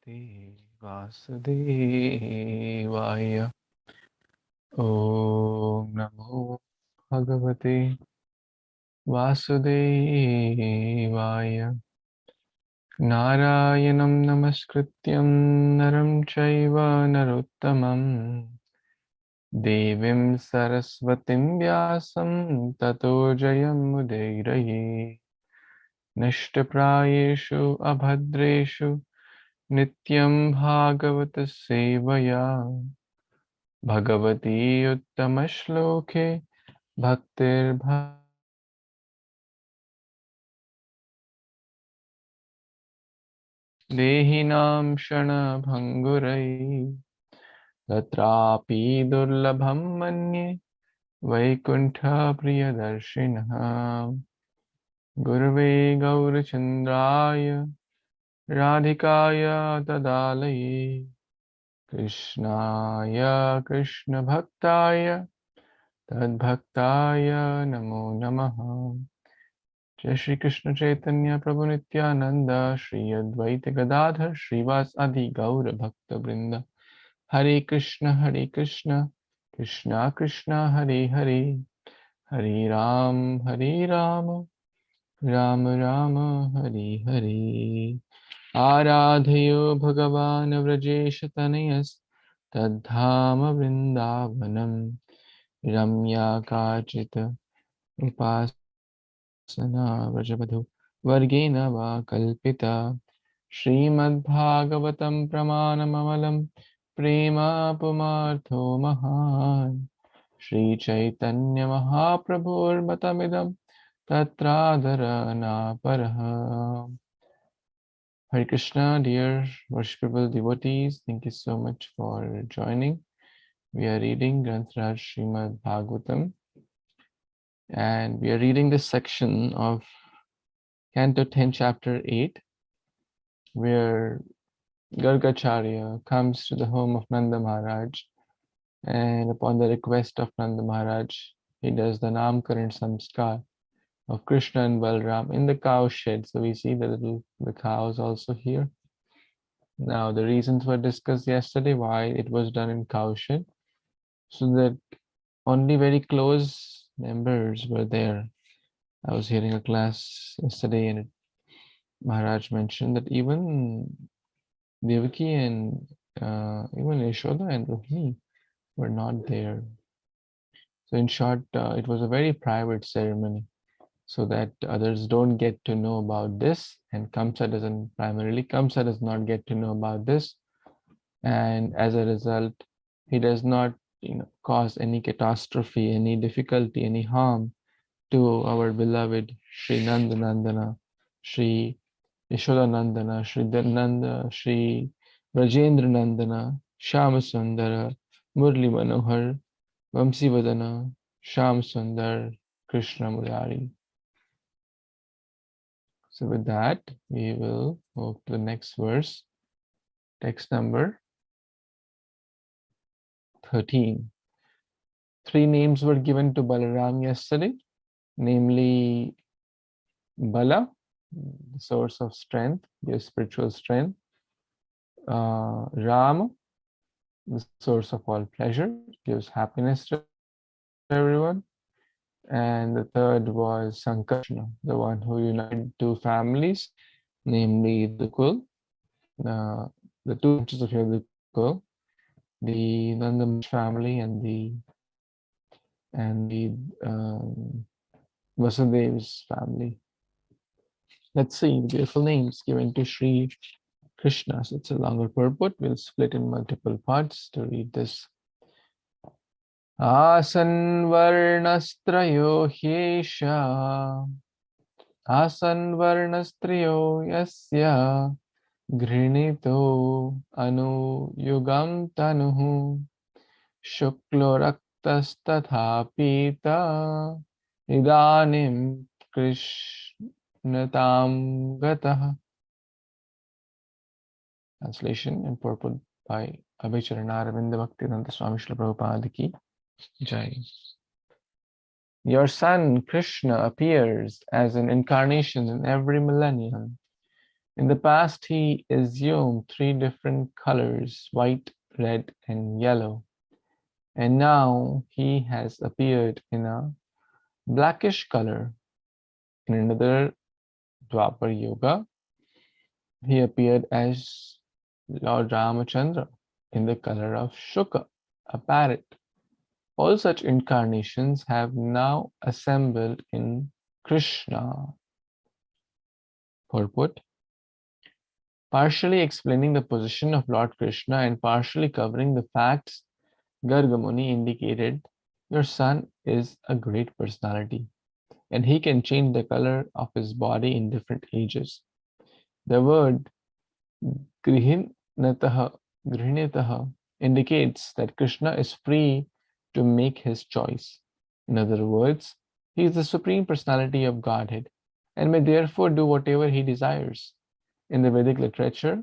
Vasudevaya. Om Namo Bhagavate Vasudevaya. Narayanam Namaskrityam Naram Chaiva Narottamam Devim Saraswatim Vyasam Tato Jayam Udairaye. Nishtaprayeshu Abhadreshu Nityaṁ bhāgavata-sevayā Bhagavati uttama-shloke Bhaktir Dehinam shana bhangurai Tatrapi durlabham manye Vaikuntha priyadarshinaha Gurve gaurachandraya Radhikaya tadalaye Krishnaya Krishna Bhaktaya Tadbhaktaya Namo Namaha. Jai Shri Krishna Chaitanya Prabhu Nityananda Shri Advaita Gadadhar Shrivas Adi Gaura Bhakta Brinda. Hare Krishna Krishna Krishna Hare Hare, Hare Ram Ram Rama Hare Hare. Aradhayo Bhagavan Vrajesha Tanayas Tadhama Vrindavanam Ramya Kachita Upasana Vrajabadhu Vargena Va Kalpita Śrīmad-Bhāgavatam Pramanamamalam Prema Pumartho Mahan Śrī Caitanya Mahāprabhur Matamidam Tatradhara Naparaha. Hare Krishna, dear worshipable devotees, thank you so much for joining. We are reading Granth-raj Śrīmad-Bhāgavatam, and we are reading this section of Canto 10, Chapter 8, where Gargacharya comes to the home of Nanda Maharaj, and upon the request of Nanda Maharaj, he does the Namkaran Samskar of Krishna and Balram in the cow shed. So we see the cows also here. Now the reasons were discussed yesterday why it was done in cow shed, so that only very close members were there. I was hearing a class yesterday and Maharaj mentioned that even Devaki and even Yashoda and Rohini were not there. So in short, it was a very private ceremony, so that others don't get to know about this, and Kamsa does not get to know about this, and as a result, he does not cause any catastrophe, any difficulty, any harm to our beloved Sri Nandana, Sri Yashoda Nandana, Sri Nanda, Sri Rajendra Nandana, Shama Sundara, Murli Manohar, Vamsi Vadana, Sham Sundar, Krishna Murari. So with that, we will move to the next verse, text number 13. 3 names were given to Balaram yesterday, namely Bala, the source of strength, gives spiritual strength. Rama, the source of all pleasure, gives happiness to everyone. And the third was Sankarshna, the one who united 2 families, namely the Kul, the 2 branches of the Kul, the Nanda family and the Vasudev's family. Let's see the beautiful names given to Sri Krishna. So it's a longer purport. We'll split in multiple parts to read this. Asan varnastrayo hyesha Asan varnastrayo yasya Grinito anu yugam tanuhu Shuklo raktastatha pita Idanim Nityaṁ gataha. Translation and purport by Abhicharanaravinda Bhaktivedanta Swami Śrīla Prabhupada ki Jai. Your son Krishna appears as an incarnation in every millennium. In the past, he assumed 3 different colors, white, red, and yellow. And now he has appeared in a blackish color. In another Dwapar Yuga, he appeared as Lord Ramachandra in the color of Shuka, a parrot. All such incarnations have now assembled in Krishna. Purport: partially explaining the position of Lord Krishna and partially covering the facts Garga Muni indicated, your son is a great personality, and he can change the color of his body in different ages. The word grihinataha indicates that Krishna is free to make his choice. In other words, he is the Supreme Personality of Godhead and may therefore do whatever he desires. In the Vedic literature,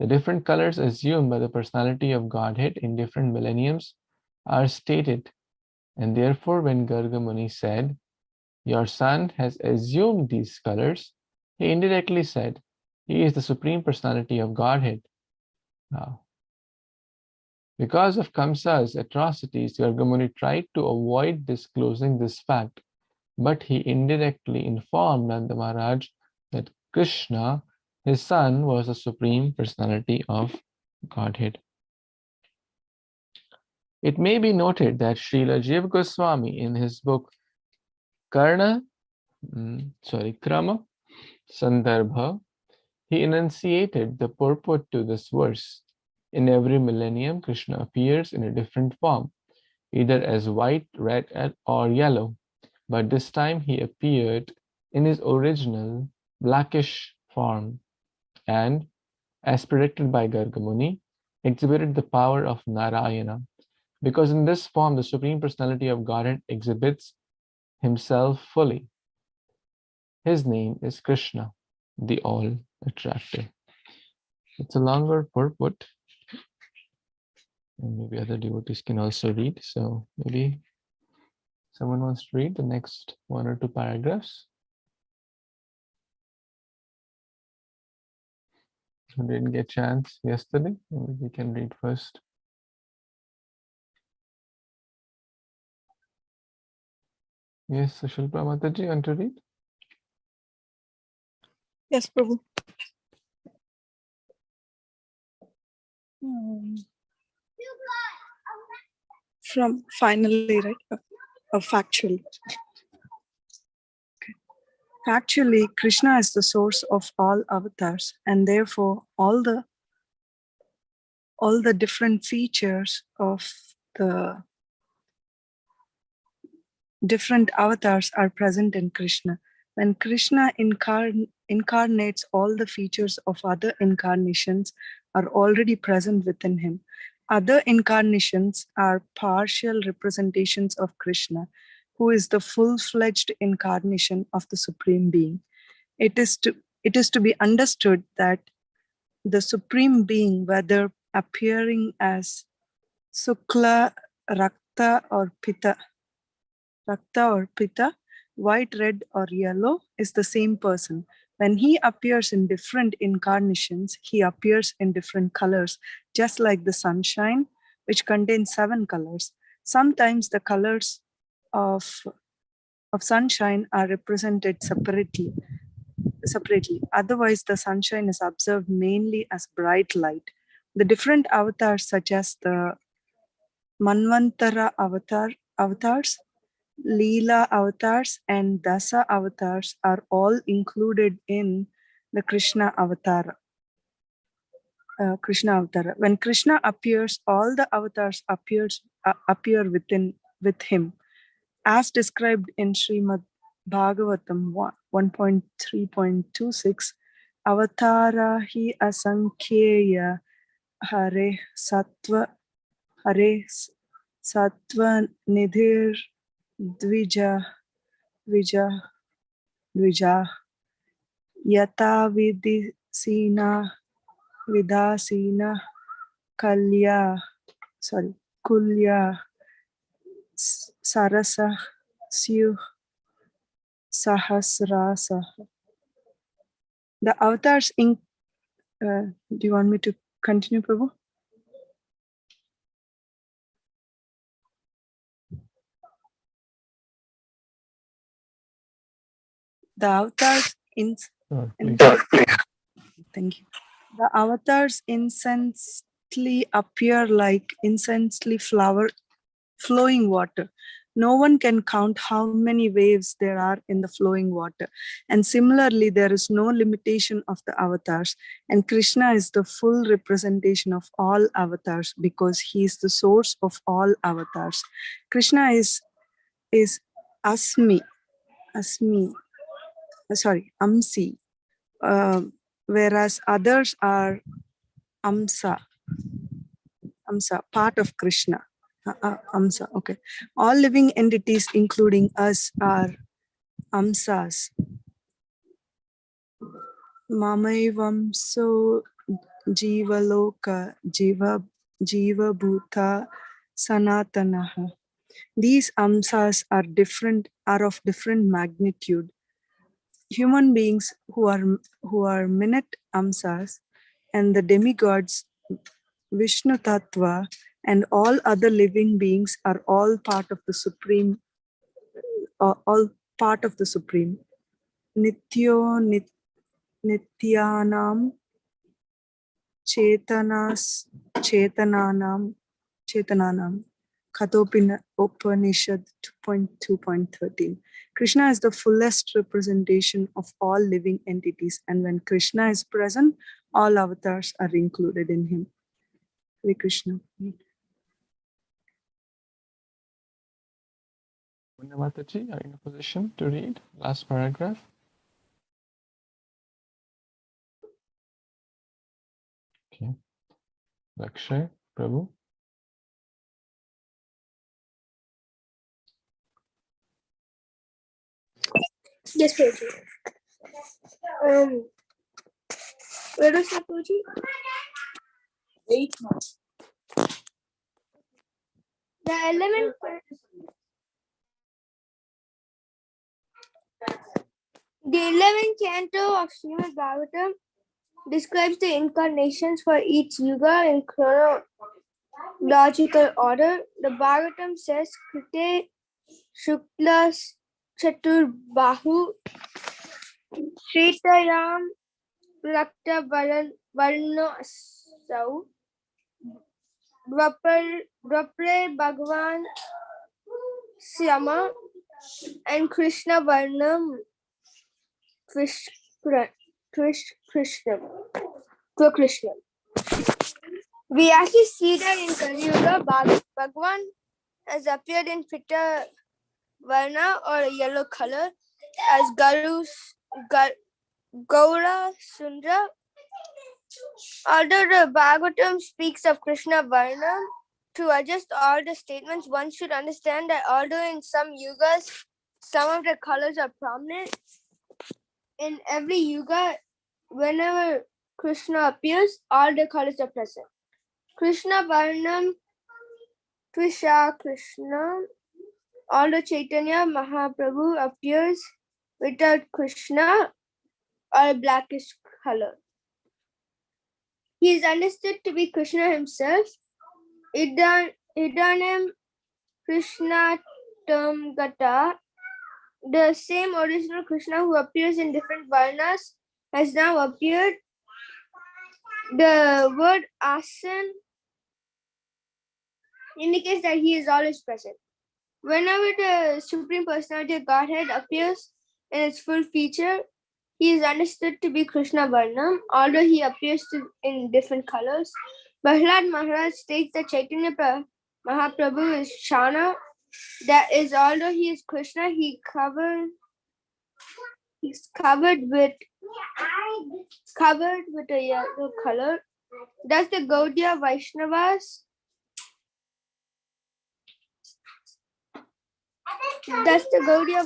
the different colors assumed by the personality of Godhead in different millenniums are stated, and therefore when Garga Muni said, your son has assumed these colors, he indirectly said, he is the Supreme Personality of Godhead. Now, because of Kamsa's atrocities, Garga Muni tried to avoid disclosing this fact, but he indirectly informed Nanda Maharaj that Krishna, his son, was the Supreme Personality of Godhead. It may be noted that Srila Jiva Goswami in his book Krama Sandarbha, he enunciated the purport to this verse. In every millennium, Krishna appears in a different form, either as white, red, or yellow, but this time he appeared in his original blackish form and, as predicted by Garga Muni, exhibited the power of Narayana, because in this form the Supreme Personality of Godhead exhibits himself fully. His name is Krishna, the all-attractive. It's a longer purport, and maybe other devotees can also read. So maybe someone wants to read the next 1 or 2 paragraphs. Who didn't get a chance yesterday, maybe we can read first. Yes, so Shilpa Mataji, you want to read? Yes, Prabhu. From finally, right? Factually. Okay. Factually, Krishna is the source of all avatars, and therefore all the different features of the different avatars are present in Krishna. When Krishna incarnates, all the features of other incarnations are already present within him. Other incarnations are partial representations of Krishna, who is the full-fledged incarnation of the Supreme Being. It is to be understood that the Supreme Being, whether appearing as Sukla, Rakta or Pita, white, red, or yellow, is the same person. When he appears in different incarnations, he appears in different colors, just like the sunshine, which contains 7 colors. Sometimes the colors of sunshine are represented separately. Otherwise, the sunshine is observed mainly as bright light. The different avatars, such as the Manvantara avatars, Leela avatars, and Dasa avatars, are all included in the Krishna avatar. When Krishna appears, all the avatars appear with him, as described in Śrīmad-Bhāgavatam 1.3.26. Avatara hi asankheya Hare Sattva Nidhir Dvija Yata Vidasina Kulya Sarasa Syu Sahasrasa. The avatars Do you want me to continue, Prabhu? The avatars thank you. The avatars incessantly appear like incessantly flowing water. No one can count how many waves there are in the flowing water. And similarly, there is no limitation of the avatars. And Krishna is the full representation of all avatars because he is the source of all avatars. Krishna is Amsi, whereas others are Amsa, part of Krishna. Amsa, okay. All living entities, including us, are Amsas. Mamaivamso Jivaloka Jiva Bhuta Sanatanaha. These Amsas are of different magnitude. Human beings who are minute Amsas and the demigods Vishnu Tattva and all other living beings are all part of the Supreme. Nityanam Chetananam Katopina Upanishad 2.2.13. Krishna is the fullest representation of all living entities, and when Krishna is present, all avatars are included in him. Hare Krishna. Mataji, are you in a position to read last paragraph? Okay. Lakshay, Prabhu. Yes, Prabhuji. Where is that, Prabhuji? 8 months. The 11th canto of Śrīmad-Bhāgavatam describes the incarnations for each yuga in chronological order. The Bhagavatam says, Krite Shukla Chaturbahu Caitanya-caritāmṛta Varno Sau Dvapare Bhagavan Syama and Krishna Varnam Krishna. We actually see that in Kali Yuga, Bhagavan has appeared in Pita Varna or a yellow color as Gaura Sundra. Although the Bhagavatam speaks of Krishna Varna, to adjust all the statements, one should understand that although in some yugas, some of the colors are prominent, in every yuga, whenever Krishna appears, all the colors are present. Krishna Varnam Tvisha Krishna. Although Chaitanya Mahaprabhu appears without Krishna or a blackish color, he is understood to be Krishna himself. Idanam Krishna Tamgata. The same original Krishna who appears in different varnas has now appeared. The word asan indicates that he is always present. Whenever the Supreme Personality of Godhead appears in its full feature, he is understood to be Krishna Varnam, although he appears in different colors. Prahlad Maharaj states that Chaitanya Mahaprabhu is Shana. That is, although he is Krishna, he's covered with a yellow color. Does the Gaudiya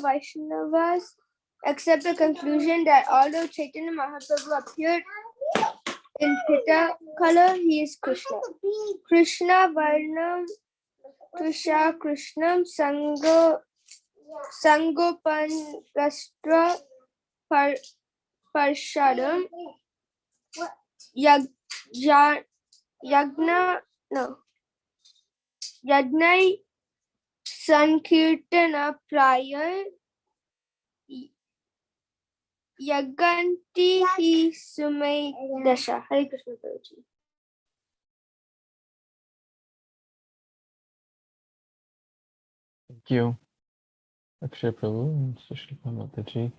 Vaishnavas accept the conclusion that although Chaitanya Mahaprabhu appeared in Pita color, he is Krishna? Krishna Varnam Tvisha Krishnam Sangopangastra Parshadam. Yagna, no, Yagnai Sankirtana Prior Yaganti Hi Sumai Dasha. Hare Krishna Prabhuji. Thank you, Akshay Prabhu and Sushilpa Mataji.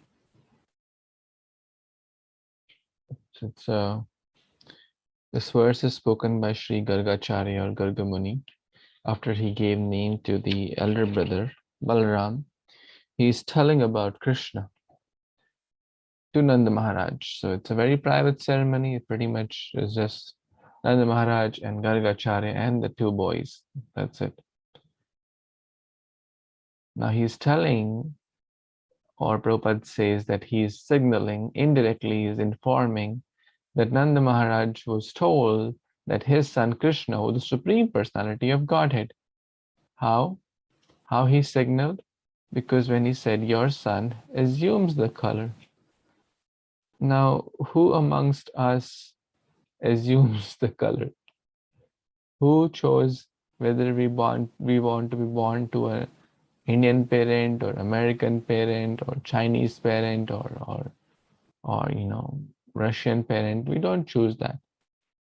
This verse is spoken by Sri Gargacharya or Garga Muni after he gave name to the elder brother Balaram. He is telling about Krishna to Nanda Maharaj. So it's a very private ceremony. It pretty much is just Nanda Maharaj and Gargacharya and the two boys. That's it. Now he's telling, or Prabhupada says that he is signaling, indirectly is informing that Nanda Maharaj was told that his son Krishna was the Supreme Personality of Godhead. How? How he signaled? Because when he said, your son assumes the color. Now, who amongst us assumes the color? Who chose whether we want to be born to an Indian parent or American parent or Chinese parent or Russian parent? We don't choose that.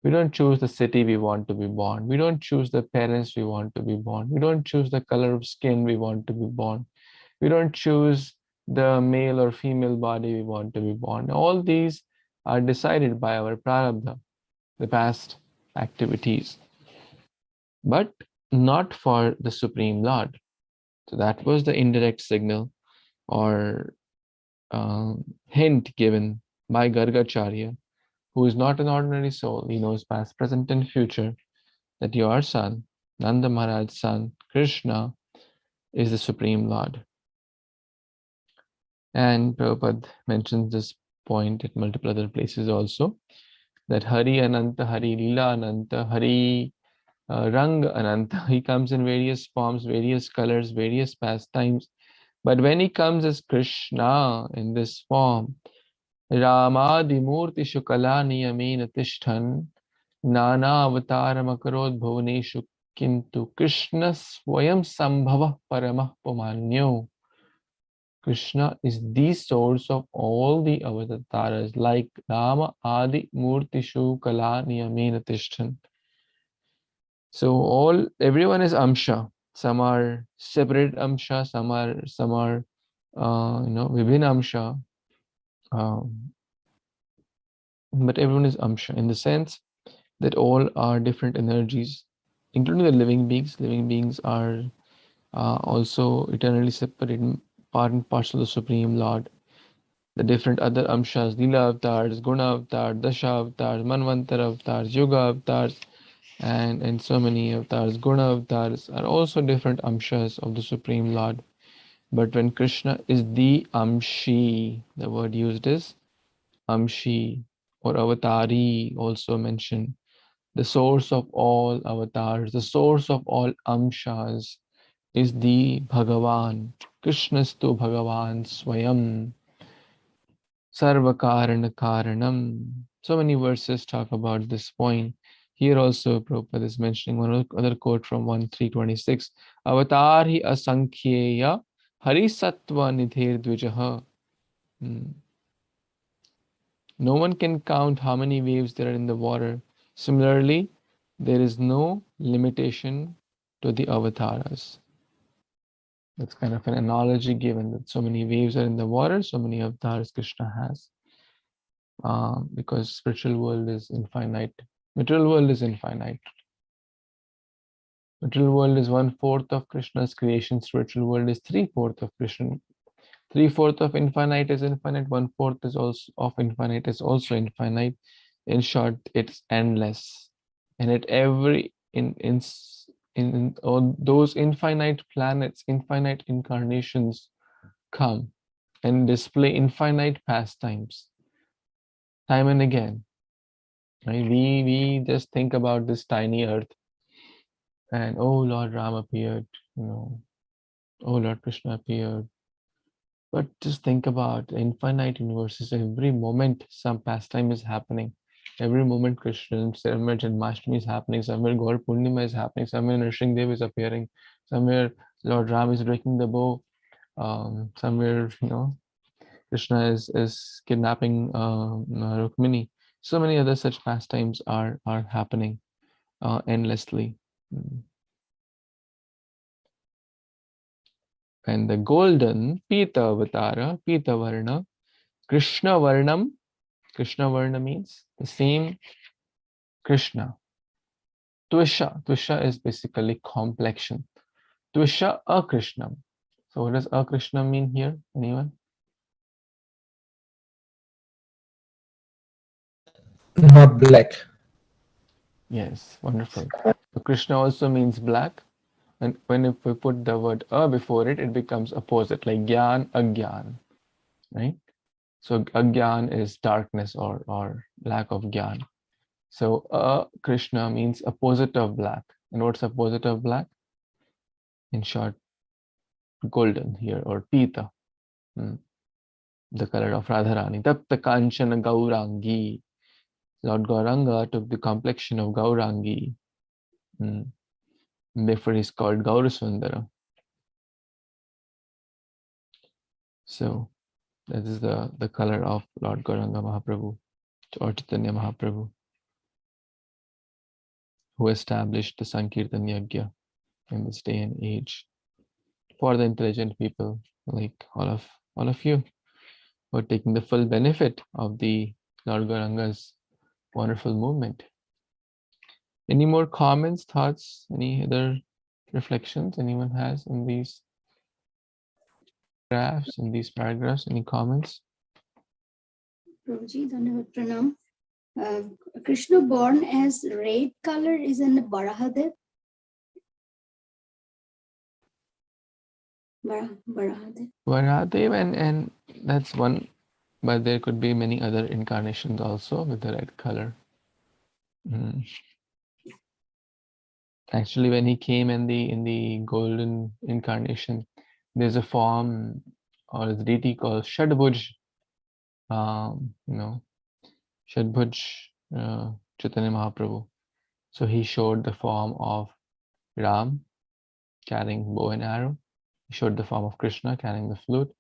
We don't choose the city we want to be born. We don't choose the parents we want to be born. We don't choose the color of skin we want to be born. We don't choose the male or female body we want to be born. All these are decided by our prarabdha, the past activities, but not for the Supreme Lord. So that was the indirect signal or hint given by Gargacharya, who is not an ordinary soul. He knows past, present, and future, that your son, Nanda Maharaj's son, Krishna, is the Supreme Lord. And Prabhupada mentions this point at multiple other places also, that Hari Ananta, Hari Lila Ananta, Hari Rang Ananta. He comes in various forms, various colors, various pastimes. But when he comes as Krishna in this form, Ramadi Murti Shukala Niyamena Tishthan, Nana Avataram Akarod Bhuvaneshu Kintu Krishna Swayam Sambhava Paramah Pumanyo. Krishna is the source of all the avatars, like Rama Adi Murtishu Kala Niyamena Tishthan. So everyone is Amsha. Some are separate Amsha, some are Vibhin Amsha. But everyone is Amsha in the sense that all are different energies, including the living beings. Living beings are also eternally separate, part and parcel of the Supreme Lord. The different other Amshas, Lila avatars, Guna avatars, Dasha avatars, Manvantara avatars, Yoga avatars, and so many avatars, Guna avatars are also different Amshas of the Supreme Lord. But when Krishna is the Amshi, the word used is Amshi or Avatari, also mentioned, the source of all avatars, the source of all Amshas is the Bhagavan. Krishnastu Bhagavan Swayam Sarvakarana Karanam. So many verses talk about this point. Here also Prabhupada is mentioning one other quote from 1.3.26. Avatar hi asankheya hari sattva nidher dvijaha. No one can count how many waves there are in the water. Similarly, there is no limitation to the avatars. That's kind of an analogy given that so many waves are in the water, so many avatars Krishna has. Because spiritual world is infinite. Material world is infinite. Material world is 1/4 of Krishna's creation. Spiritual world is 3/4 of Krishna. 3/4 of infinite is infinite. 1/4 is also of infinite is also infinite. In short, it's endless. And at every in all those infinite planets, infinite incarnations come and display infinite pastimes, time and again. Right? We just think about this tiny earth, and oh Lord Ram appeared, oh Lord Krishna appeared. But just think about infinite universes. Every moment some pastime is happening. Every moment Krishna, somewhere Janmashtami is happening, somewhere Gaur Purnima is happening, somewhere Nrsimhadev is appearing, somewhere Lord Ram is breaking the bow, somewhere, Krishna is kidnapping Rukmini. So many other such pastimes are happening endlessly. And the golden Pita Avatara, Pita Varna, Krishna Varnam. Krishna Varna means the same Krishna. Tvisha is basically complexion. Tvisha Akrishnam. So what does Akrishnam mean here? Anyone? Not black. Yes, wonderful. So Krishna also means black. And if we put the word a before it, it becomes opposite, like Gyan, Agyan, right? So Agyan is darkness or lack of Gyan. So Krishna means opposite of black. And what's opposite of black? In short, golden here, or Pita, the color of Radharani. Tapta Kanchana Gaurangi. Lord Gauranga took the complexion of Gaurangi. Therefore he's called Gaurasundara. So that is the color of Lord Gauranga Mahaprabhu, or Chaitanya Mahaprabhu, who established the Sankirtan Yajna in this day and age for the intelligent people like all of you who are taking the full benefit of the Lord Gauranga's wonderful movement. Any more comments, thoughts, any other reflections anyone has in these graphs, in these paragraphs? Any comments? Prabhuji, Dhanyavad Pranam. Krishna born as red color is in Varahadev. Varahadev, and that's one, but there could be many other incarnations also with the red color. Actually, when he came in the golden incarnation, there's a form or a deity called Shadbhuj. Shadbhuj Chaitanya Mahaprabhu. So he showed the form of Ram carrying bow and arrow. He showed the form of Krishna carrying the flute,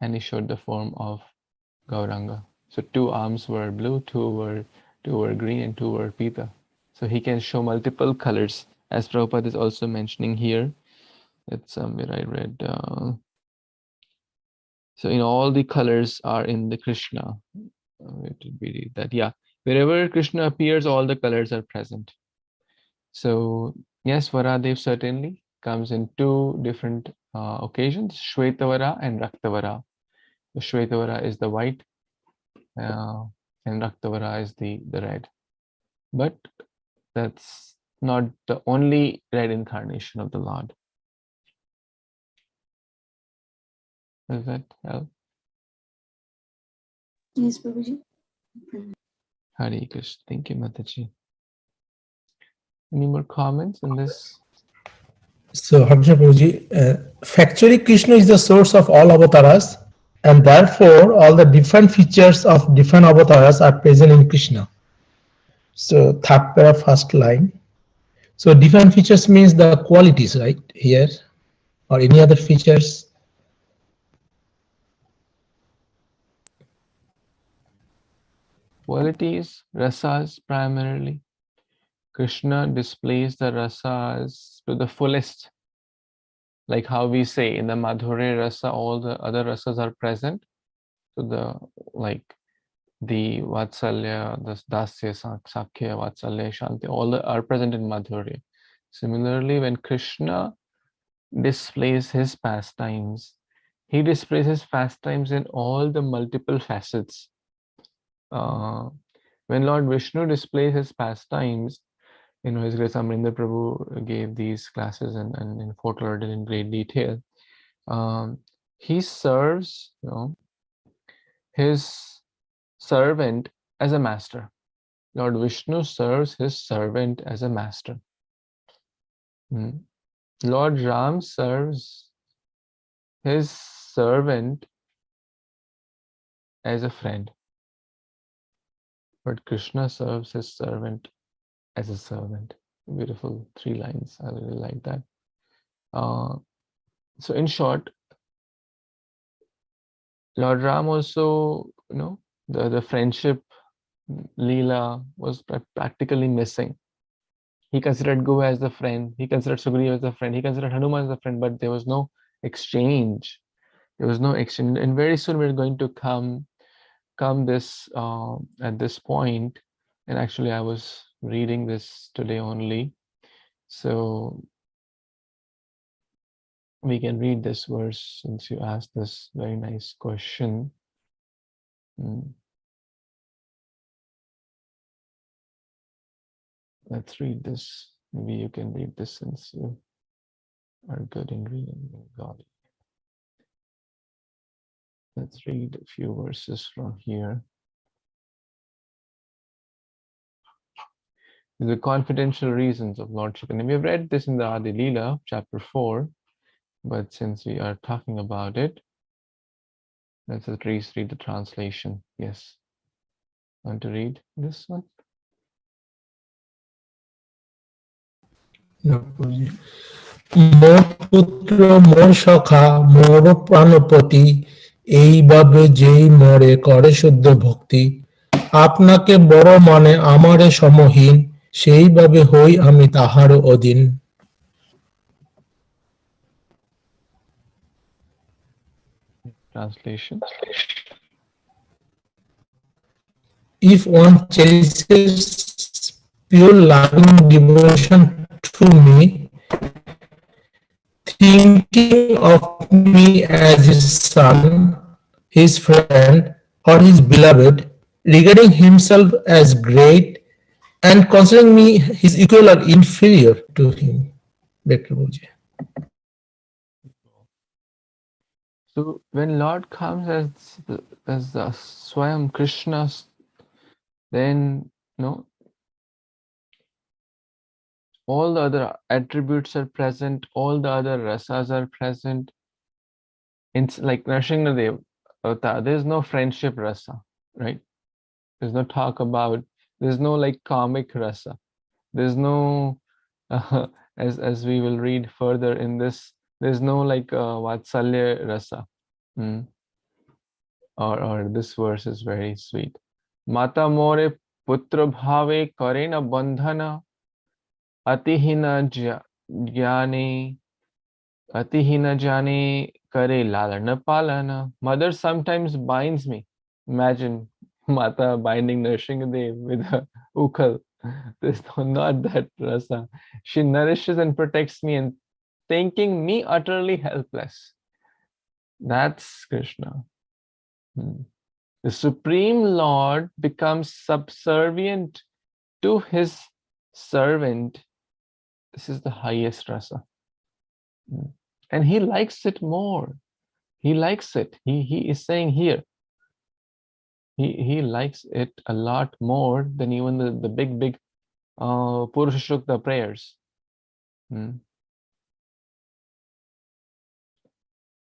and he showed the form of Gauranga. So 2 arms were blue, 2 were green, and 2 were Pita. So he can show multiple colors, as Prabhupada is also mentioning here. It's somewhere I read. So all the colors are in the Krishna. Where did we read that? Yeah, wherever Krishna appears, all the colors are present. So yes, Varadev certainly comes in 2 different occasions, Shvetavara and Raktavara. The Shvetavara is the white, and Raktavara is the red. But that's not the only red incarnation of the Lord. Does that help? Yes, Prabhuji. Hare Kṛṣṇa. Thank you, Mataji. Any more comments on this? So, Prabhuji, factually, Krishna is the source of all avatars, and therefore all the different features of different avatars are present in Krishna. So, third para, first line. So, different features means the qualities, right? Here, or any other features? Qualities, rasas primarily. Krishna displays the rasas to the fullest. Like how we say in the Madhurya rasa, all the other rasas are present. So the Vatsalya, the Dasya, Sakhya, Vatsalya, Shanti, all are present in Madhurya. Similarly, when Krishna displays his pastimes, he displays his pastimes in all the multiple facets. When Lord Vishnu displays his pastimes, His Grace Amrinder Prabhu gave these classes and foretold it in great detail. He serves, his servant as a master. Lord Vishnu serves his servant as a master. Lord Ram serves his servant as a friend. but Krishna serves his servant as a servant. Beautiful 3 lines. I really like that. So in short, Lord Ram also, the friendship Leela was practically missing. He considered Goa as a friend. He considered Sugriva as a friend. He considered Hanuman as a friend, but there was no exchange. There was no exchange. And very soon we're going to come this at this point. And actually I was reading this today only. So we can read this verse since you asked this very nice question. Let's read this. Maybe you can read this since you are good in reading Bengali. Let's read a few verses from here. The confidential reasons of Lord Chaitanya. We have read this in the Adi Leela, chapter 4, but since we are talking about it, let's at least read the translation. Yes. Want to read this one? মোর পুত্র মোর সখা মোর প্রাণপতি এইভাবে যেই মরে করে শুদ্ধ ভক্তি আপনাকে বড় মানে আমারে সমহীন সেইভাবে হই আমি তাহার অধীন Translation. If one cherishes pure loving devotion to me, thinking of me as his son, his friend, or his beloved, regarding himself as great, and considering me his equal or inferior to him. So when Lord comes as the Swayam Krishna, then all the other attributes are present, all the other rasas are present. It's like Nrsimhadev avatar, there's no friendship rasa, right? There's no talk about, there's no like comic rasa, there's no as we will read further in this, there's no like vatsalya rasa. Or this verse is very sweet. Mata more putra bhave karena bandhana atihina jane kare lalana palana. Mother sometimes binds me. Imagine Mata binding Nrsimhadev with a ukal. There's not that rasa. She nourishes and protects me and thinking me utterly helpless. That's Krishna. The Supreme Lord becomes subservient to his servant. This is the highest rasa. And he likes it more. He likes it. He is saying here, he likes it a lot more than even the big Purusha Shukta prayers.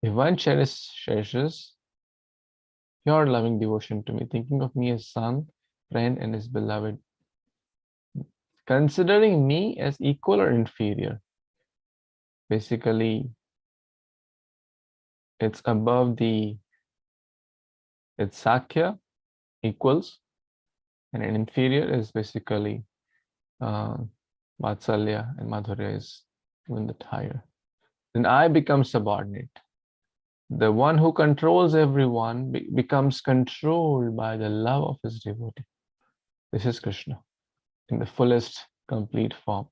If one cherishes pure loving devotion to me, thinking of me as son, friend, and his beloved, considering me as equal or inferior, basically it's above it's Sakya, equals, and an inferior is basically Vatsalya, and Madhurya is even the higher. Then I become subordinate. The one who controls everyone becomes controlled by the love of his devotee. This is Krishna in the fullest complete form.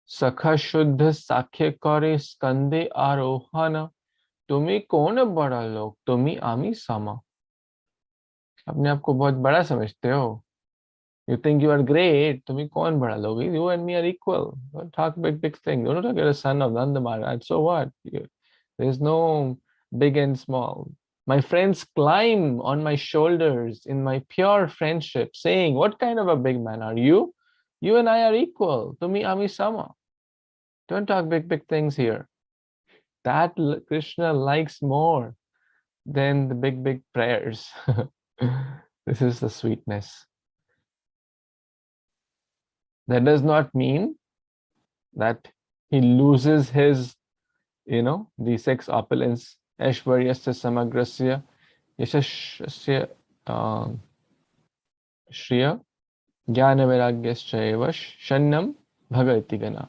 Sakha Shuddha Sakhya Kare Skande Arohana Tumi Kona Bada Lok Tumi Ami Sama. अपने आप को बहुत बड़ा समझते हो. You think you are great. तुम्हें कौन बड़ा लोग? You and me are equal. Don't talk big things. Don't talk, you're a son of Nanda Maharaj. So what? There's no big and small. My friends climb on my shoulders in my pure friendship, saying, what kind of a big man are you? You and I are equal. Tumi ami sama. Don't talk big things here. That Krishna likes more than the big prayers. This is the sweetness. That does not mean that he loses his, the six opulence. Aishvaryasya samagrasya yashasya shriya jnana vairagyasya shannam bhagavati gana.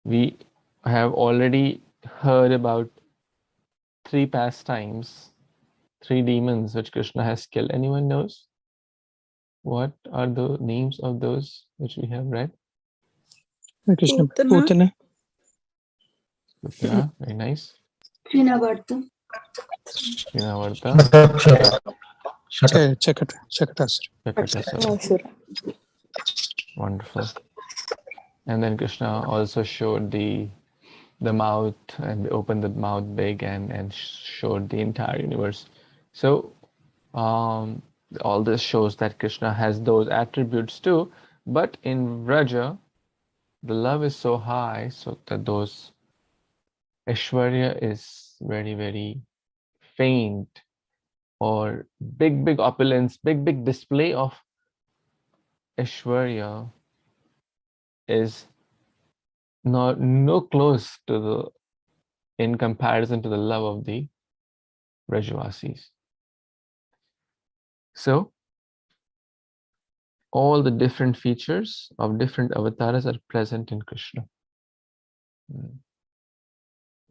We have already heard about 3 pastimes, 3 demons which Krishna has killed. Anyone knows? What are the names of those which we have read? Hare Krishna. Putana. Putana, very nice. Śrīmad-Bhāgavatam. Śrīmad-Bhāgavatam. Chakatasura. Wonderful. And then Krishna also showed the mouth, and opened the mouth big and showed the entire universe. So all this shows that Krishna has those attributes too, but in Vraja, the love is so high, so that those Aishwarya is very, very faint, or big opulence, big display of Aishwarya is no close to the, in comparison to the love of the Vrajavasis. So all the different features of different avatars are present in Krishna.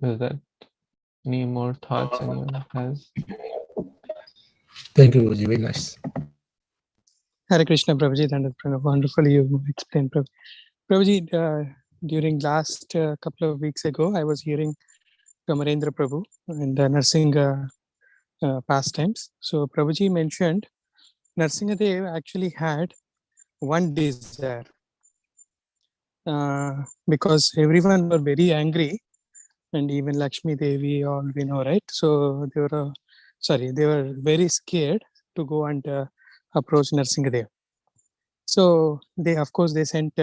Is that any more thoughts anyone has? Thank you, Prabhuji. Very nice. Hare Krishna, Prabhuji. Wonderfully you explained, Prabhuji. Prabhuji, during last couple of weeks ago, I was hearing Kamarendra Prabhu in the nursing pastimes. So Prabhuji mentioned Narsingadev actually had one desire, because everyone were very angry, and even Lakshmi Devi, all we know, right? So they were very scared to go and approach Narsingadev. So they sent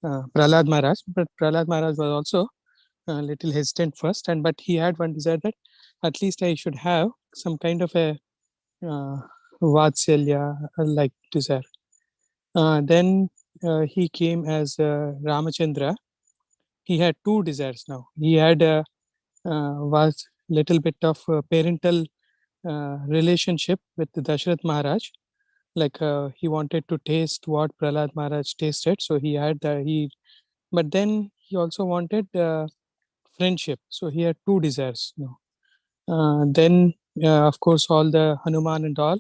Prahlad Maharaj, but Prahlad Maharaj was also a little hesitant first, but he had one desire that at least I should have some kind of a Vatsalya like desire. Then he came as Ramachandra. He had 2 desires now. He had was little bit of parental relationship with Dasharath Maharaj. Like he wanted to taste what Prahlad Maharaj tasted, so he had but then he also wanted friendship. So he had 2 desires now. Then of course all the Hanuman and all,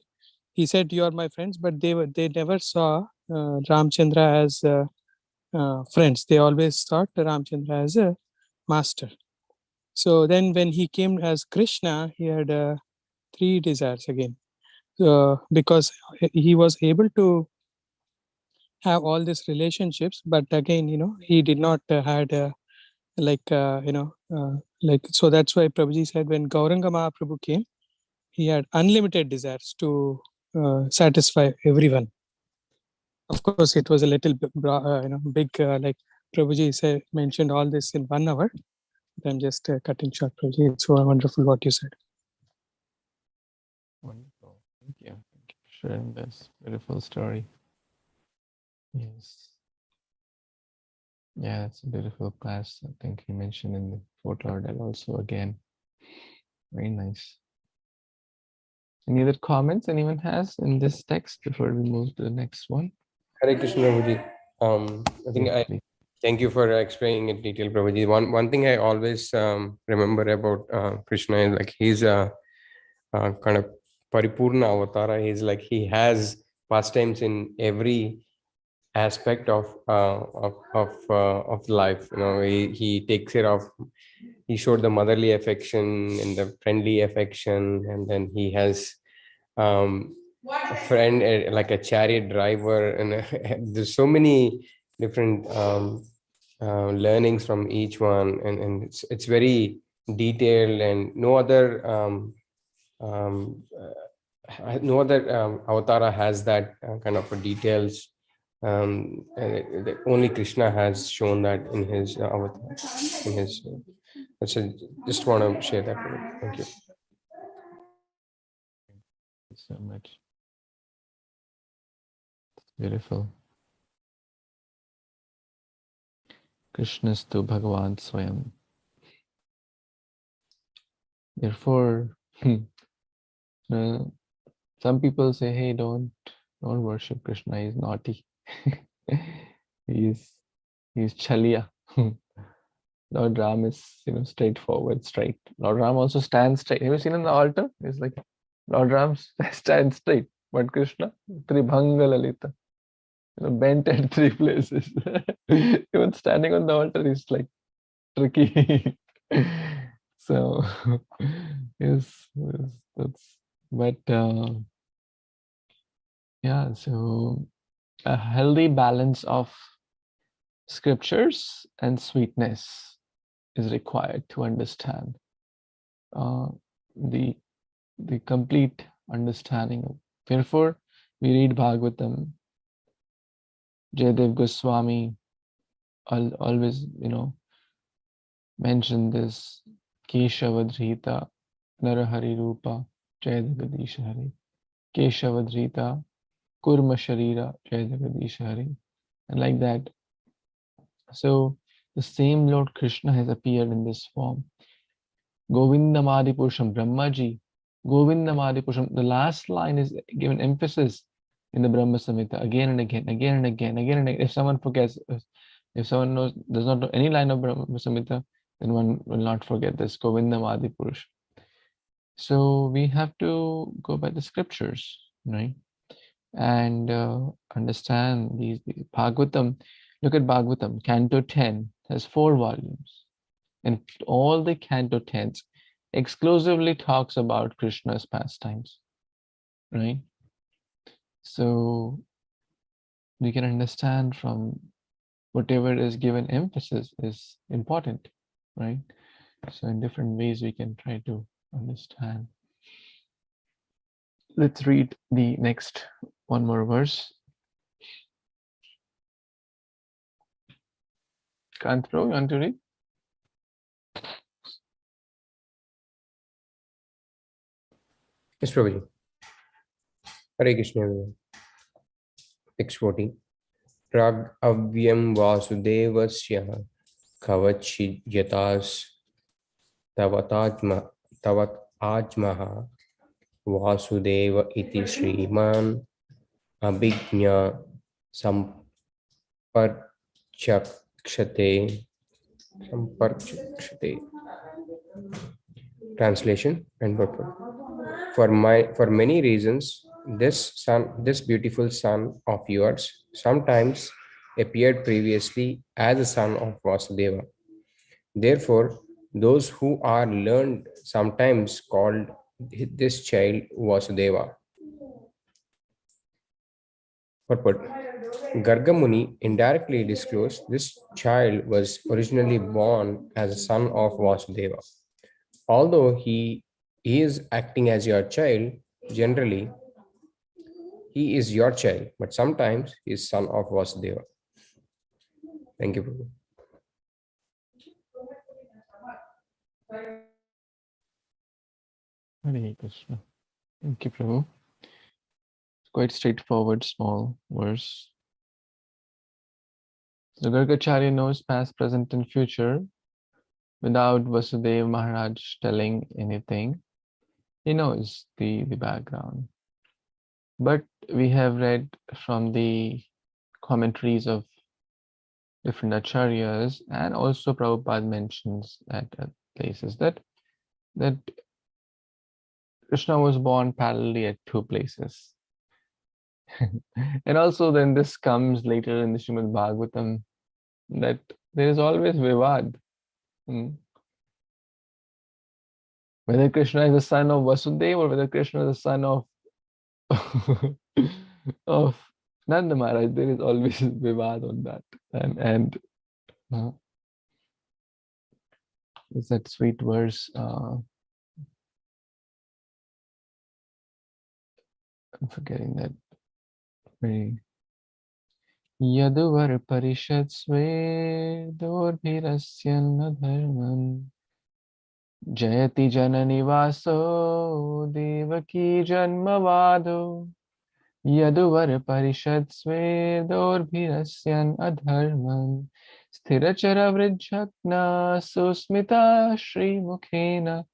he said you are my friends, but they never saw Ramchandra as friends. They always thought Ramchandra as a master. So then when he came as Krishna, he had 3 desires again, because he was able to have all these relationships, but again, he did not had so that's why Prabhuji said when Gauranga Mahaprabhu came, he had unlimited desires to satisfy everyone. Of course, it was a little bit, big, like Prabhuji mentioned all this in 1 hour. I'm just cutting short, Prabhuji. It's so wonderful what you said. Wonderful. Thank you. Thank you for sharing this beautiful story. Yes. Yeah, it's a beautiful class. I think you mentioned in the Fort Lauderdale also again. Very nice. Any other comments anyone has in this text before we move to the next one? Hare Krishna, Prabhuji. I think Yes, please. thank you for explaining in detail, Prabhuji. One thing I always remember about Krishna is like he's a kind of paripurna avatara. He's like he has pastimes in every aspect of life. He takes care of. He showed the motherly affection and the friendly affection, and then he has a friend like a chariot driver, and there's so many different learnings from each one, and it's very detailed, and no other avatara has that kind of details. Only Krishna has shown that in his avatar, in his. Just want to share that with you. Thank you. Thank you so much. It's beautiful. Krishnastu Bhagavan Swayam. Therefore, some people say, hey, don't worship Krishna, he's naughty. he's Chaliya. Lord Ram is, straightforward, straight. Lord Ram also stands straight. Have you seen on the altar? It's like Lord Ram stands straight, but Krishna, Tribhanga Lalita, bent at three places. Even standing on the altar is like tricky. So, yes, that's. But yeah, so a healthy balance of scriptures and sweetness is required to understand the complete understanding of. Therefore, we read Bhagavatam. Jayadev Goswami always, mention this Keshavadhrita Narahari Rupa Jayadegadisha Hari. Keshavadhrita Kurma Sharira Jayadegadisha Hari. And like that. So the same Lord Krishna has appeared in this form. Govindamadi Purusham, Brahmaji, Govindamadi Purusham. The last line is given emphasis in the Brahma Samhita again and again, again and again, again and again. If someone forgets, if someone does not know any line of Brahma Samhita, then one will not forget this Govindamadi Purusham. So we have to go by the scriptures, right? And understand these Bhagavatam. Look at Bhagavatam, Canto 10 has 4 volumes. And all the Canto 10s exclusively talks about Krishna's pastimes, right? So we can understand from whatever is given emphasis is important, right? So in different ways we can try to understand. Let's read the next one more verse. Kantro, you want to read? Yes, Prabhuji. Hare Kṛṣṇa. 640. Prag avyam vasudevasya kavachyatas tavat ajmaha vasudeva iti Srimad abhijñā samparchakshate. Translation and purport. For many reasons, this beautiful son of yours sometimes appeared previously as a son of Vasudeva. Therefore, those who are learned sometimes called this child Vasudeva. Purport. Garga Muni indirectly disclosed this child was originally born as a son of Vasudeva. Although he is acting as your child, generally he is your child, but sometimes he is son of Vasudeva. Thank you, Prabhu. Hare Krishna. Thank you, Prabhu. It's quite straightforward, small verse. The Gargacharya knows past, present, and future without Vasudeva Maharaj telling anything. He knows the background. But we have read from the commentaries of different acharyas, and also Prabhupada mentions at places that Krishna was born parallelly at 2 places. And also then this comes later in the Śrīmad-Bhāgavatam, that there is always vivad. Whether Krishna is the son of Vasudeva or whether Krishna is the son of of Nanda Maharaj, there is always vivad on that. And there's that sweet verse. I'm forgetting that. Yaduvar parishad sve dorbhirasya dharman jayati janani vaso devaki janmavado Yaduvar parishad svedorbhirasyan adharman sthirachara vrijhakna susmita shri mukhena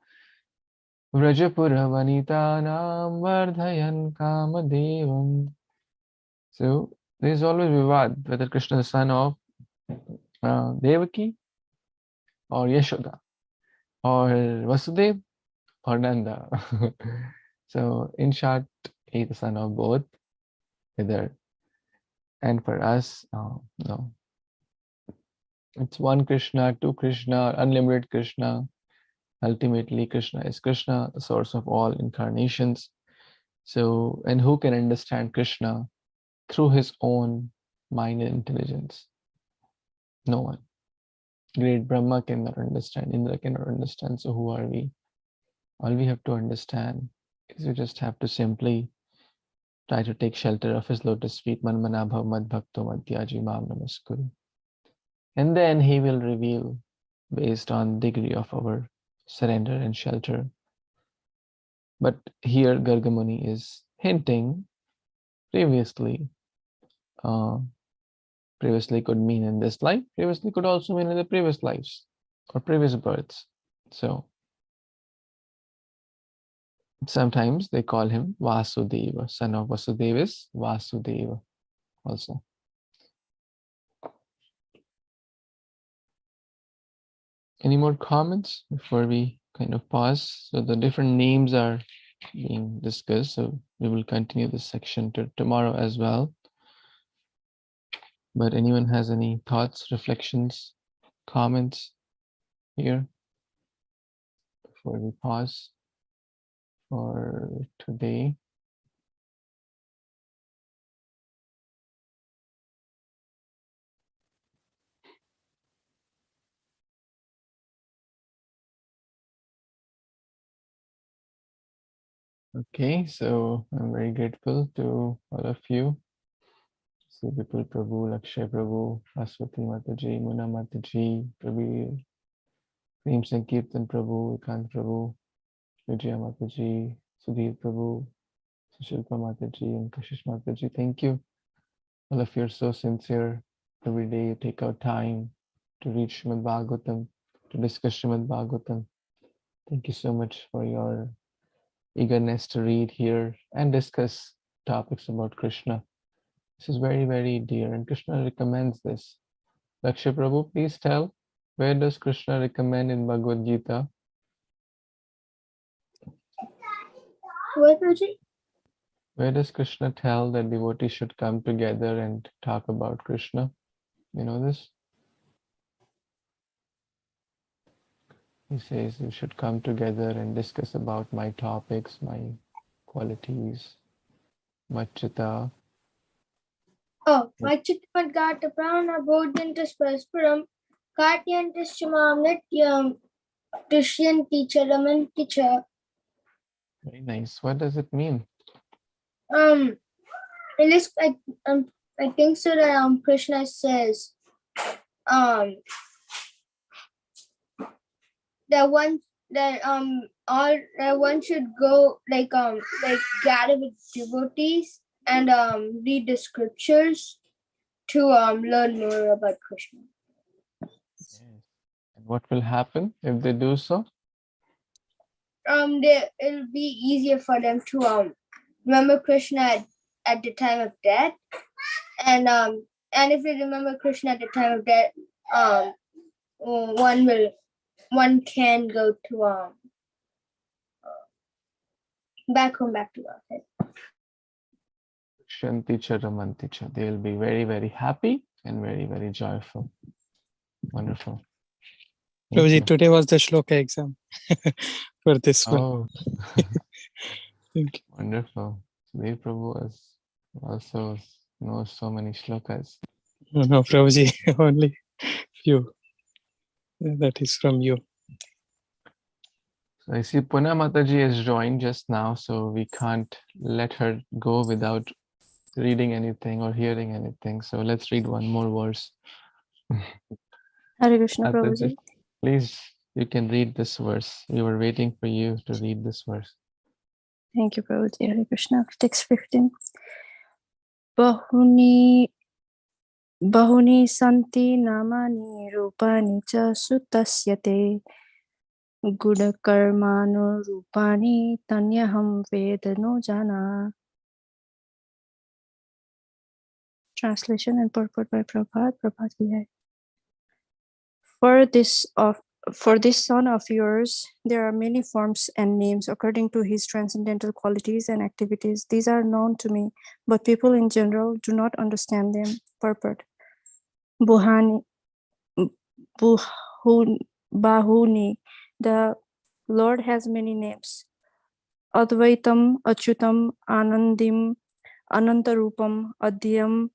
vrajapura vanitanam vardhayan kamadevam. So there is always vivad whether Krishna is the son of Devaki or Yashoda or Vasudev or Nanda. So in short, he is the son of both. Whether, and for us, no, it's one Krishna, two Krishna, unlimited Krishna. Ultimately, Krishna is Krishna, the source of all incarnations. So, and who can understand Krishna through his own mind and intelligence? No one. Great Brahma cannot understand, Indra cannot understand. So who are we? All we have to understand is we just have to simply try to take shelter of his lotus feet. Man manabhav mad bhakto madhyaji mam namaskuru. And then he will reveal based on degree of our surrender and shelter. But here Gargamuni is hinting previously. Previously could mean in this life, previously could also mean in the previous lives or previous births. So sometimes they call him Vasudeva, son of Vasudeva is Vasudeva also. Any more comments before we kind of pause? So the different names are being discussed. So we will continue this section to tomorrow as well. But anyone has any thoughts, reflections, comments here before we pause for today? Okay, so I'm very grateful to all of you. Sri Vipul Prabhu, Lakshay Prabhu, Aswati Mataji, Muna Mataji, Prabhu, Prem Sankirtan Prabhu, Ekant Prabhu, Vijaya Mataji, Sudhir Prabhu, Sushilpa Mataji, and Kashish Mataji. Thank you. All of you are so sincere. Every day you take out time to read Śrīmad-Bhāgavatam, to discuss Śrīmad-Bhāgavatam. Thank you so much for your eagerness to read here and discuss topics about Krishna. This is very, very dear, and Krishna recommends this. Lakshay Prabhu, please tell, where does Krishna recommend in Bhagavad Gita? Where does Krishna tell that devotees should come together and talk about Krishna? You know this? He says you should come together and discuss about my topics, my qualities, Machita. Oh, Machitmadgata Prana Bodhantas Parasparam Katyantas Chamam Nityaṁ Tushyanti Charamanti Cha. Very nice. What does it mean? It is, I think so that Krishna says that one should go like gather with devotees and read the scriptures to learn more about Krishna. Yes. And what will happen if they do so? It'll be easier for them to remember Krishna at the time of death, and if they remember Krishna at the time of death, one can go to back home, back to Godhead. Shanti Charamanti Cha. They will be very, very happy and very, very joyful. Wonderful. Thank Prabhuji, you. today was the shloka exam for this one. Oh, Thank you. wonderful. Dev Prabhu also knows so many shlokas. No, Prabhuji, only few. That is from you. So I see Puna Mataji has joined just now, so we can't let her go without reading anything or hearing anything. So let's read one more verse. Hare Kṛṣṇa, Mataji, Prabhuji. please, you can read this verse. We were waiting for you to read this verse. Thank you, Prabhuji. Hare Kṛṣṇa. Text 15. Bahuni santi namani rupani cha sutasyate gudakarmanu rupani tanyaham vedano jana. Translation and purport by Prabhupada. Prabhupada ki hai. For this son of yours, there are many forms and names according to his transcendental qualities and activities. These are known to me, but people in general do not understand them. Purport. Bahuni, the Lord has many names. Advaitam, Achyutam, Anandim, Anantarupam, Adyam,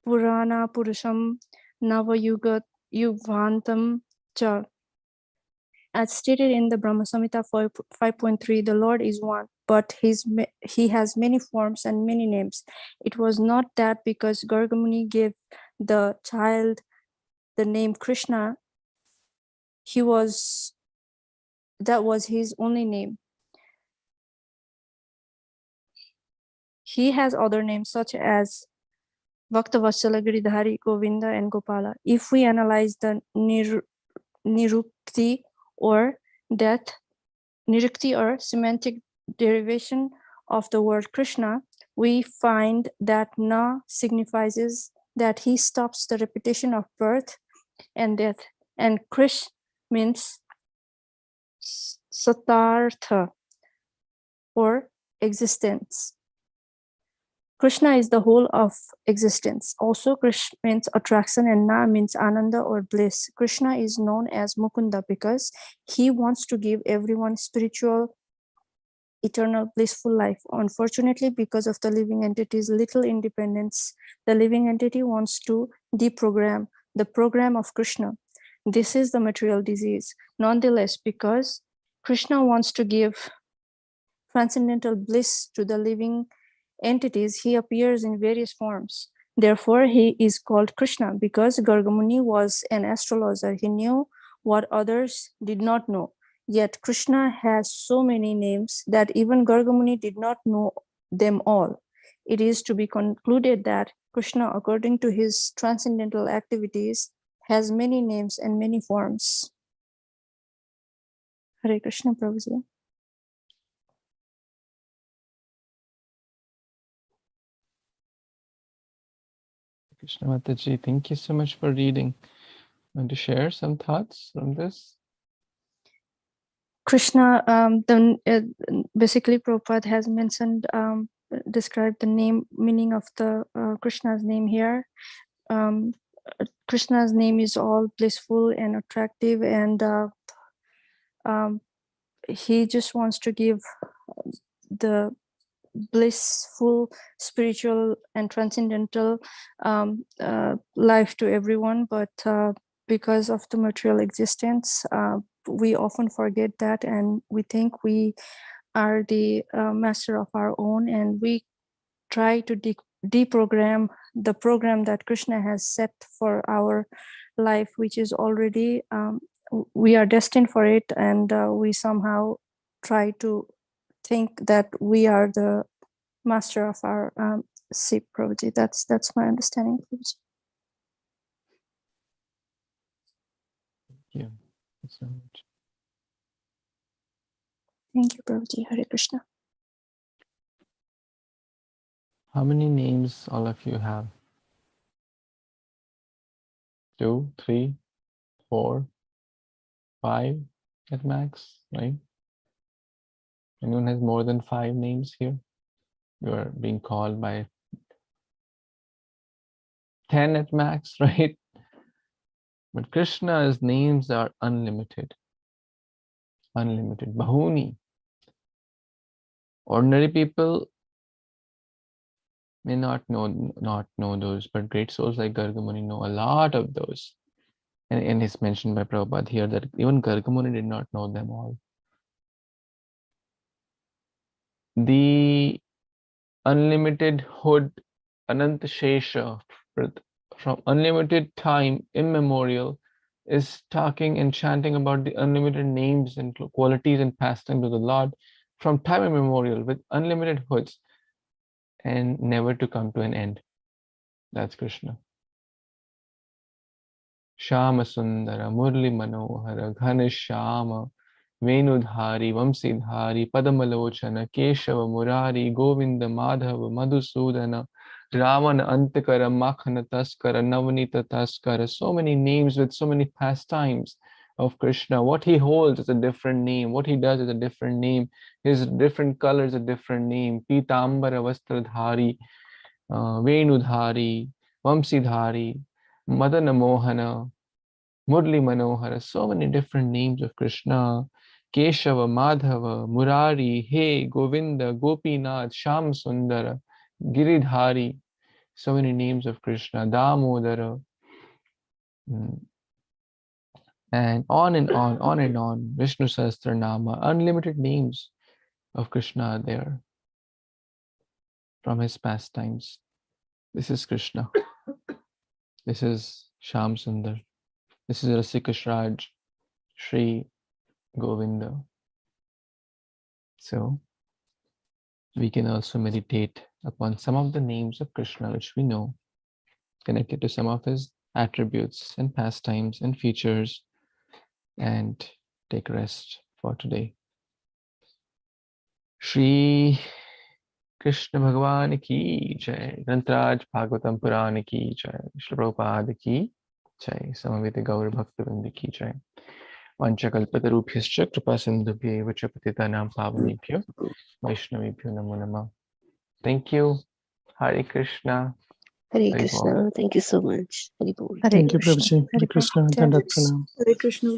Purana Purusham, Navayugat, Yugvantam, Cha. As stated in the Brahma Samhita 5.3, the Lord is one, but he has many forms and many names. It was not that because Gargamuni gave the child the name Krishna, that was his only name. He has other names such as Bhaktavatsala, Giridhari, Govinda, and Gopala. If we analyze the Nirukti or semantic derivation of the word Krishna, we find that Na signifies that he stops the repetition of birth and death, and Krish means satartha or existence. Krishna is the whole of existence. Also, Krishna means attraction and Na means Ananda or bliss. Krishna is known as Mukunda because he wants to give everyone spiritual, eternal, blissful life. Unfortunately, because of the living entity's little independence, the living entity wants to deprogram the program of Krishna. This is the material disease. Nonetheless, because Krishna wants to give transcendental bliss to the living entities, he appears in various forms. Therefore, he is called Krishna because Gargamuni was an astrologer. He knew what others did not know. Yet Krishna has so many names that even Gargamuni did not know them all. It is to be concluded that Krishna, according to his transcendental activities, has many names and many forms. Hare Krishna, Prabhuji. Krishna Mataji, thank you so much for reading. Want to share some thoughts from this? Krishna, basically Prabhupada has mentioned, described the meaning of the Krishna's name here. Krishna's name is all blissful and attractive, and he just wants to give the blissful, spiritual, and transcendental life to everyone. But because of the material existence, we often forget that, and we think we are the master of our own, and we try to deprogram the program that Krishna has set for our life, which is already, we are destined for it, and we somehow try to think that we are the master of our ship, Prabhuji. That's my understanding, Prabhuji. Yeah, that's so much. Thank you, Prabhuji. Hare Krishna. How many names all of you have? 2, 3, 4, 5 at max, right? Anyone has more than 5 names here? You are being called by 10 at max, right? But Krishna's names are unlimited. Unlimited. Bahuni. Ordinary people may not know those, but great souls like Gargamuni know a lot of those. And it's mentioned by Prabhupada here that even Gargamuni did not know them all. The unlimited hood, Ananta Shesha, from unlimited time immemorial, is talking and chanting about the unlimited names and qualities and pastimes of the Lord from time immemorial with unlimited hoods. and never to come to an end. That's Krishna. Shama Sundara Murli Manohara Ghana Shama Venudhari Vamsidhari Padamalochana Keshava Murari Govinda Madhava Madhusudana Ravana Antakara Makhana Taskara Navanita Taskara. So many names with so many pastimes of Krishna. What he holds is a different name. What he does is a different name. His different colors a different name. Pitambara Vastradhari, Venudhari, Vamsidhari, Madana Mohana, Murli Manohara. So many different names of Krishna. Keshava, Madhava, Murari, He, Govinda, Gopinath, Sham Sundara, Giridhari. So many names of Krishna. Damodara. And on and on, on and on. Vishnu Sahasranama, unlimited names of Krishna are there from his pastimes. This is Krishna. This is Sham Sundar. This is Rasika Raj, Sri Govinda. So we can also meditate upon some of the names of Krishna which we know, connected to some of his attributes and pastimes and features, and take rest for today. Śrī Krishna Bhagavan ki jai. Grantraj Bhagavatam Purana ki jai. Śrīla Prabhupada ki jai. Samaveta Gaur Bhaktivinoda ki jai. Vanchakalpatarubhyascha kripa sindhubhya eva cha patitanam pavanebhyo Vaishnavebhyo namo namah. Thank you. Hare Krishna. Hare Hari Bol. Krishna. Thank you so much. Hari Bol. Thank you, Prabhuji. Hare Hare Krishna. Krishna. Dandat pranam. Hare Krishna.